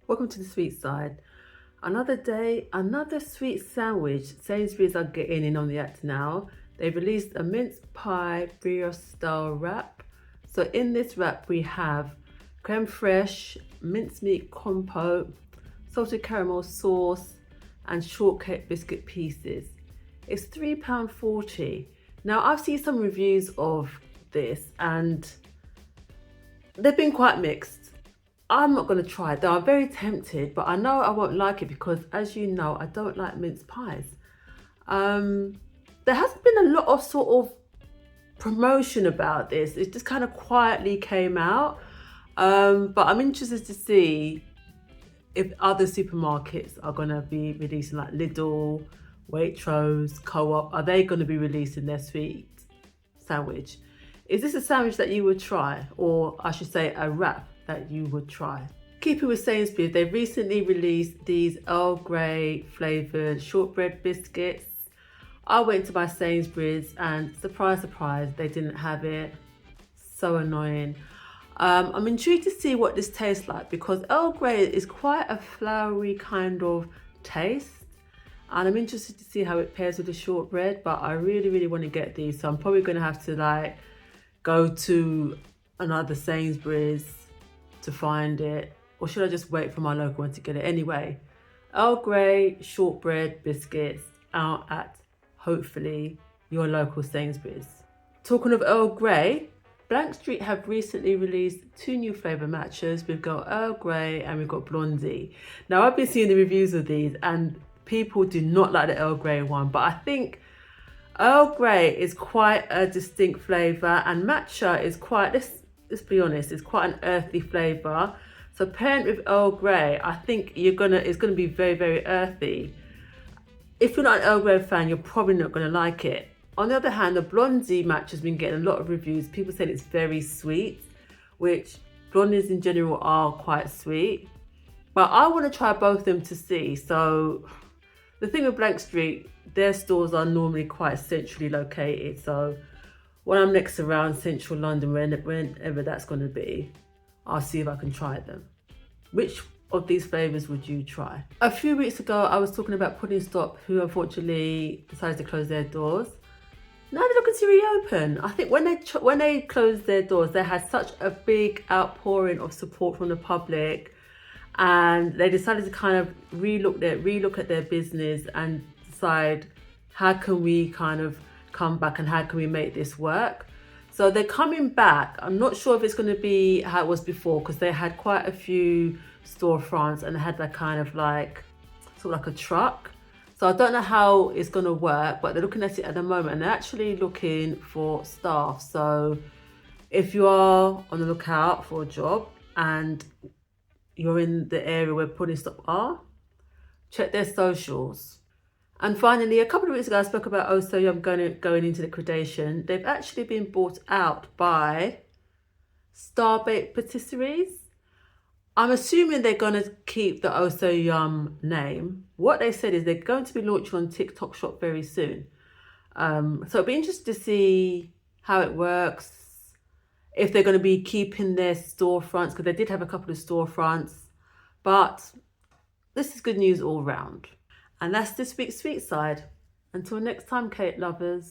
Welcome to the sweet side. Another day, another sweet sandwich. Sainsbury's are getting in on the act now. They've released a mince pie brioche style wrap. So in this wrap we have creme fraiche, mincemeat compote, salted caramel sauce, and shortcake biscuit pieces. It's £3.40. Now I've seen some reviews of this and they've been quite mixed. I'm not going to try it though. I'm very tempted, but I know I won't like it because, as you know, I don't like mince pies. There hasn't been a lot of sort of promotion about this. It just kind of quietly came out. But I'm interested to see if other supermarkets are going to be releasing, like Lidl, Waitrose, Co-op. Are they going to be releasing their sweet sandwich? Is this a sandwich that you would try, or I should say a wrap that you would try? Keeping with Sainsbury's, they've recently released these Earl Grey flavoured shortbread biscuits. I went to my Sainsbury's and surprise, surprise, they didn't have it. So annoying. I'm intrigued to see what this tastes like because Earl Grey is quite a flowery kind of taste. And I'm interested to see how it pairs with the shortbread, but I really want to get these. So I'm probably going to have to go to another Sainsbury's to find it, or should I just wait for my local one to get it? Anyway, Earl Grey shortbread biscuits out at hopefully your local Sainsbury's. Talking of Earl Grey, Blank Street have recently released 2 new flavour matchas. We've got Earl Grey and we've got Blondie. Now I've been seeing the reviews of these and people do not like the Earl Grey one, but I think Earl Grey is quite a distinct flavour and matcha is quite, let's be honest, it's quite an earthy flavour. So pairing with Earl Grey, I think it's gonna be very earthy. If you're not an Earl Grey fan, you're probably not gonna like it. On the other hand, the Blondie matcha has been getting a lot of reviews. People saying it's very sweet, which blondies in general are quite sweet. But I want to try both of them to see. So the thing with Blank Street, their stores are normally quite centrally located. So when I'm next around central London, whenever that's going to be, I'll see if I can try them. Which of these flavours would you try? A few weeks ago, I was talking about Pudding Stop, who unfortunately decided to close their doors. Now they're looking to reopen. I think when they closed their doors, they had such a big outpouring of support from the public, and they decided to kind of relook at their business and decide how can we kind of come back and how can we make this work. So they're coming back. I'm not sure if it's going to be how it was before because they had quite a few storefronts and they had that kind of sort of like a truck. So I don't know how it's going to work, but they're looking at it at the moment and they're actually looking for staff. So if you are on the lookout for a job and you're in the area where Pudding Stop are, check their socials. And finally, a couple of weeks ago, I spoke about Oh So Yum going into liquidation. They've actually been bought out by Starbake Patisseries. I'm assuming they're going to keep the Oh So Yum name. What they said is they're going to be launching on TikTok Shop very soon. So it'll be interesting to see how it works, if they're going to be keeping their storefronts, because they did have a couple of storefronts. But this is good news all round. And that's this week's Sweet Side. Until next time, Cake lovers.